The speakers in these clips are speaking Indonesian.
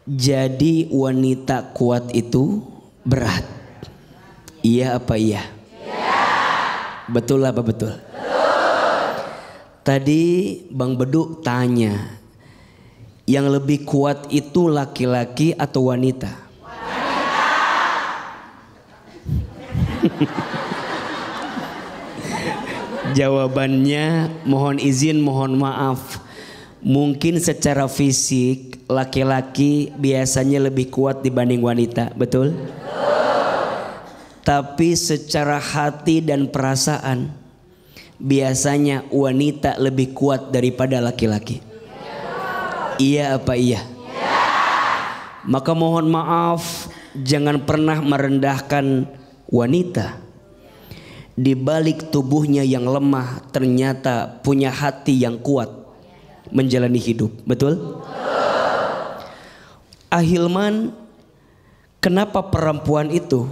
Jadi wanita kuat itu berat. Iya apa iya? Iya. Betul apa betul? Betul. Tadi Bang Bedu tanya, yang lebih kuat itu laki-laki atau wanita? Wanita. Jawabannya mohon izin, mohon maaf. Mungkin secara fisik laki-laki biasanya lebih kuat dibanding wanita, betul? Tapi secara hati dan perasaan biasanya wanita lebih kuat daripada laki-laki. Iya apa iya? Maka mohon maaf, jangan pernah merendahkan wanita. Di balik tubuhnya yang lemah ternyata punya hati yang kuat menjalani hidup, betul? Ahilman, kenapa perempuan itu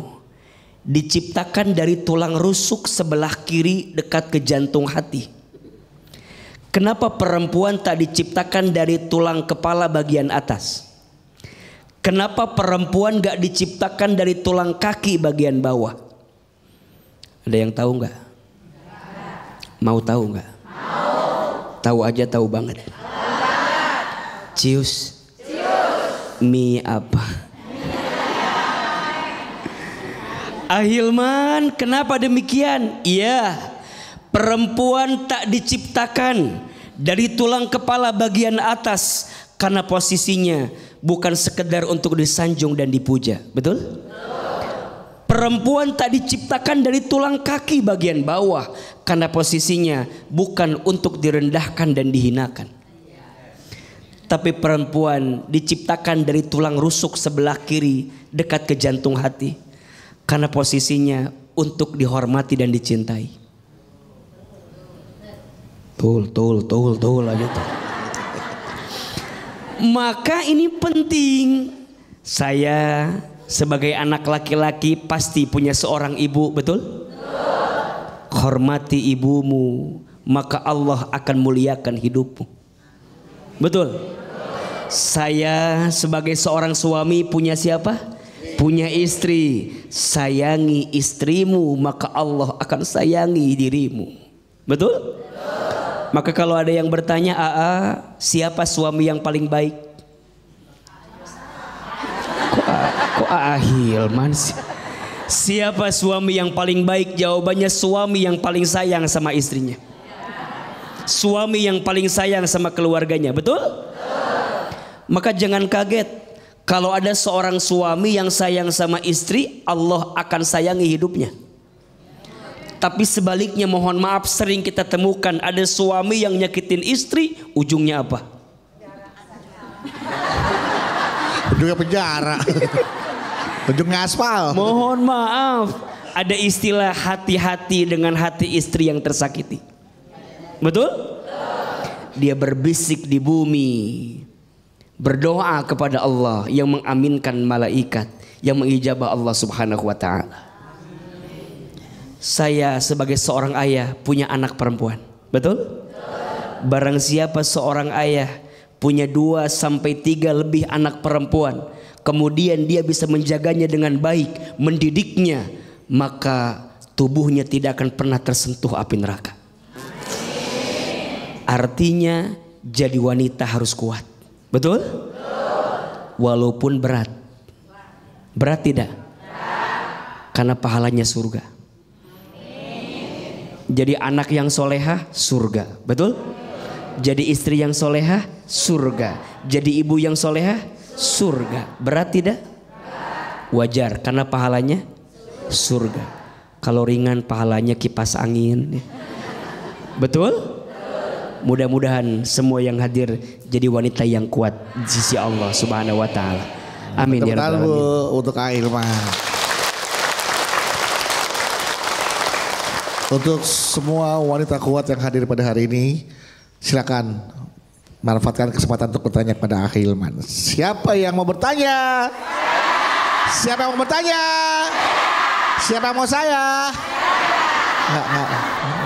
diciptakan dari tulang rusuk sebelah kiri dekat ke jantung hati? Kenapa perempuan tak diciptakan dari tulang kepala bagian atas? Kenapa perempuan gak diciptakan dari tulang kaki bagian bawah? Ada yang tahu nggak? Mau tahu nggak? Tahu aja, tahu banget. Cius. Mie apa? Ahilman, kenapa demikian? Iya, perempuan tak diciptakan dari tulang kepala bagian atas karena posisinya bukan sekedar untuk disanjung dan dipuja, betul? Perempuan tak diciptakan dari tulang kaki bagian bawah karena posisinya bukan untuk direndahkan dan dihinakan. Tapi perempuan diciptakan dari tulang rusuk sebelah kiri dekat ke jantung hati karena posisinya untuk dihormati dan dicintai. Tul aja tuh. Maka ini penting. Saya sebagai anak laki-laki pasti punya seorang ibu, betul? Hormati ibumu, maka Allah akan muliakan hidupmu. Betul? Saya sebagai seorang suami punya siapa? Punya istri. Sayangi istrimu, maka Allah akan sayangi dirimu. Betul? Maka kalau ada yang bertanya, siapa suami yang paling baik? Kok Ahilman sih? Siapa suami yang paling baik? Jawabannya suami yang paling sayang sama istrinya. Suami yang paling sayang sama keluarganya, betul? Maka jangan kaget kalau ada seorang suami yang sayang sama istri, Allah akan sayangi hidupnya. Tapi sebaliknya mohon maaf, sering kita temukan ada suami yang nyakitin istri, ujungnya apa? Ujungnya penjara. Ujungnya aspal. Mohon maaf, ada istilah hati-hati dengan hati istri yang tersakiti. Betul? Dia berbisik di bumi, berdoa kepada Allah yang mengaminkan malaikat, yang mengijabah Allah Subhanahu wa ta'ala. Saya sebagai seorang ayah punya anak perempuan, betul? Barang siapa seorang ayah punya 2 sampai 3 lebih anak perempuan, kemudian dia bisa menjaganya dengan baik, mendidiknya, maka tubuhnya tidak akan pernah tersentuh api neraka. Artinya jadi wanita harus kuat, betul? Walaupun berat. Berat tidak? Karena pahalanya surga. Jadi anak yang solehah surga, betul? Jadi istri yang solehah surga. Jadi ibu yang solehah surga. Berat tidak? Wajar karena pahalanya surga. Kalau ringan pahalanya kipas angin. Betul? Mudah-mudahan semua yang hadir jadi wanita yang kuat di sisi Allah Subhanahu wa ta'ala. Amin ya rabbal alamin. Untuk Ahilman. Untuk semua wanita kuat yang hadir pada hari ini, silakan manfaatkan kesempatan untuk bertanya kepada Ahilman. Siapa yang mau bertanya? Siapa yang mau bertanya? Siapa yang mau saya?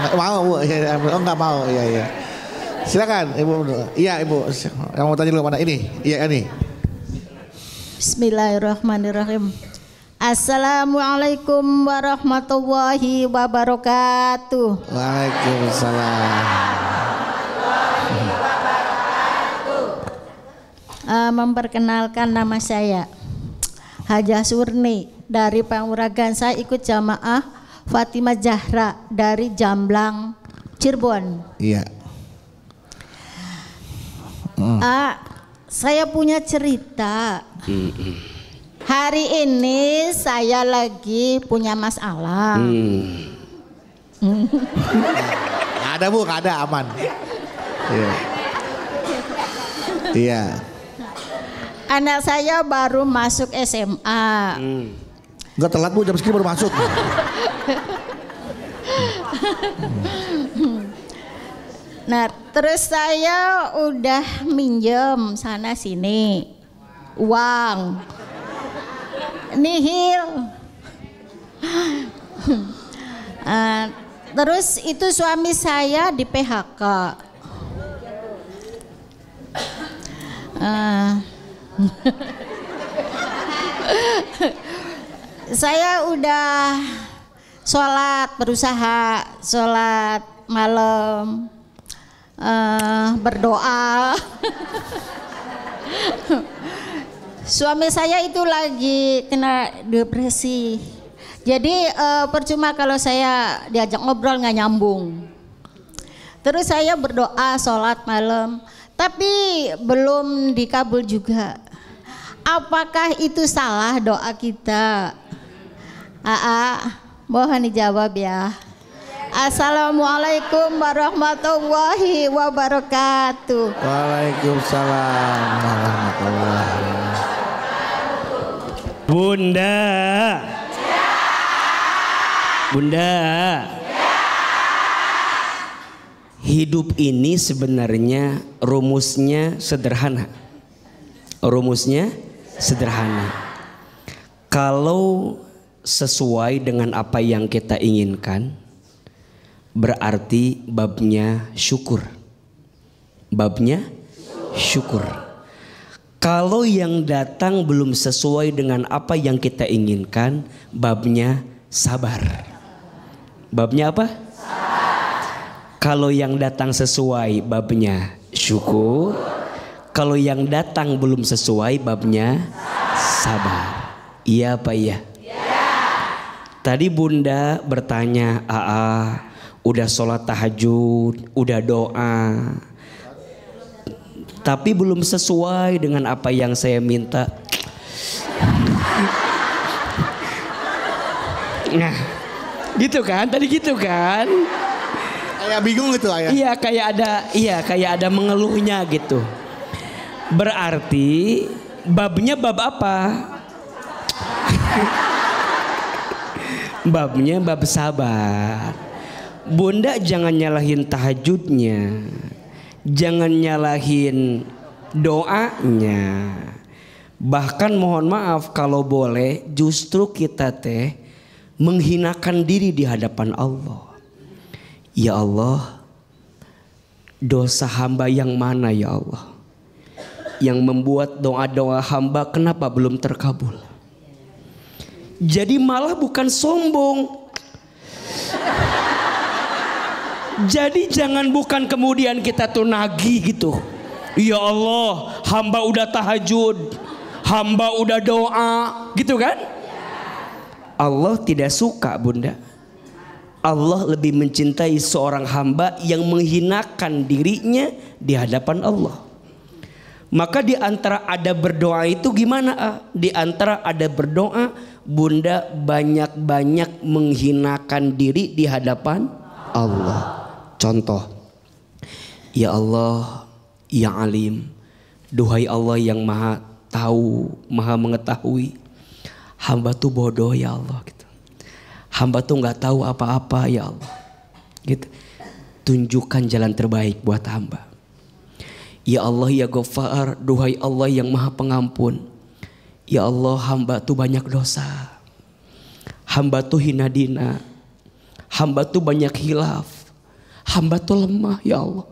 Nggak mau, Bu. Oh, nggak mau. Iya. Silakan, Ibu. Iya, Ibu. Yang mau tanya dulu mana? Ini. Iya, ini. Bismillahirrahmanirrahim. Assalamualaikum warahmatullahi wabarakatuh. Waalaikumsalam. Memperkenalkan, nama saya Hajah Surni dari Panguragan. Saya ikut jamaah Fatimah Zahra dari Jamblang, Cirebon. Iya. Saya punya cerita. Hari ini saya lagi punya masalah. Ada Bu, ada aman. Iya. Iya. Anak saya baru masuk SMA. Enggak telat Bu, jam segini baru masuk. Nah, terus saya udah minjem sana sini uang nihil. Terus itu suami saya di PHK. Saya udah sholat, berusaha sholat malam, berdoa. Suami saya itu lagi kena depresi. Jadi percuma kalau saya diajak ngobrol nggak nyambung. Terus saya berdoa sholat malam, tapi belum dikabul juga. Apakah itu salah doa kita? Mohon dijawab ya. Assalamualaikum warahmatullahi wabarakatuh. Waalaikumsalam warahmatullahi wabarakatuh. Bunda. Bunda. Hidup ini sebenarnya rumusnya sederhana. Rumusnya sederhana. Kalau sesuai dengan apa yang kita inginkan, berarti babnya syukur. Babnya syukur. Kalau yang datang belum sesuai dengan apa yang kita inginkan, babnya sabar. Babnya apa? Kalau yang datang sesuai, babnya syukur. Kalau yang datang belum sesuai, babnya sabar. Iya apa iya? Tadi Bunda bertanya, udah sholat tahajud, udah doa, tapi belum sesuai dengan apa yang saya minta. Nah, gitu kan? Tadi gitu kan? Kayak bingung gitu ayah. Iya, kayak ada mengeluhnya gitu. Berarti babnya bab apa? Babnya bab sabar. Bunda jangan nyalahin tahajudnya, jangan nyalahin doanya. Bahkan mohon maaf kalau boleh, justru kita menghinakan diri di hadapan Allah. Ya Allah, dosa hamba yang mana ya Allah, yang membuat doa-doa hamba kenapa belum terkabul? Jadi malah bukan sombong. Jadi jangan bukan kemudian kita tuh nagih gitu. Ya Allah, hamba udah tahajud, hamba udah doa, gitu kan? Allah tidak suka Bunda. Allah lebih mencintai seorang hamba yang menghinakan dirinya di hadapan Allah. Maka di antara ada berdoa itu gimana? Di antara ada berdoa, Bunda banyak-banyak menghinakan diri di hadapan Allah. Contoh, ya Allah, ya Alim, duhai Allah yang maha tahu, maha mengetahui, hamba tuh bodoh ya Allah gitu. Hamba tuh nggak tahu apa-apa ya Allah gitu. Tunjukkan jalan terbaik buat hamba. Ya Allah ya Ghaffar, duhai Allah yang maha pengampun, ya Allah hamba tuh banyak dosa, hamba tuh hina dina, hamba tuh banyak hilaf, hamba tuh lemah ya Allah.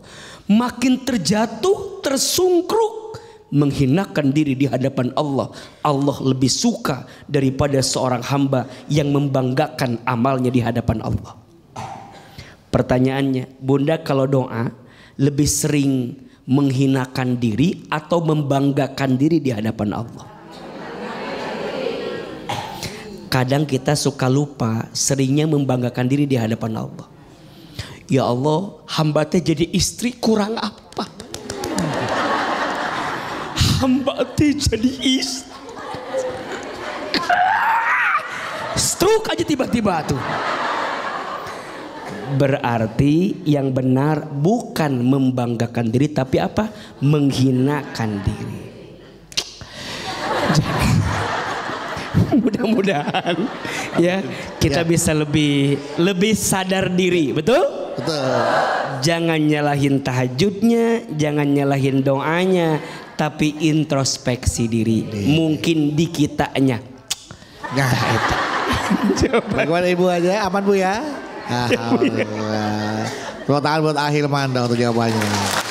Makin terjatuh, tersungkruk, menghinakan diri di hadapan Allah, Allah lebih suka daripada seorang hamba yang membanggakan amalnya di hadapan Allah. Pertanyaannya, Bunda kalau doa lebih sering menghinakan diri atau membanggakan diri di hadapan Allah? Kadang kita suka lupa, seringnya membanggakan diri di hadapan Allah. Ya Allah, hamba teh jadi istri kurang apa? Hamba teh jadi istri. Stroke aja tiba-tiba tuh. Berarti yang benar bukan membanggakan diri, tapi apa? Menghinakan diri. Mudah-mudahan ya kita bisa lebih sadar diri, betul? Betul. Jangan nyalahin tahajudnya, jangan nyalahin doanya, tapi introspeksi diri. Mungkin di kitanya. Nah, itu. bagaimana Ibu aja? Aman Bu ya? Alhamdulillah. Tepuk tangan buat Ahilman untuk jawabannya.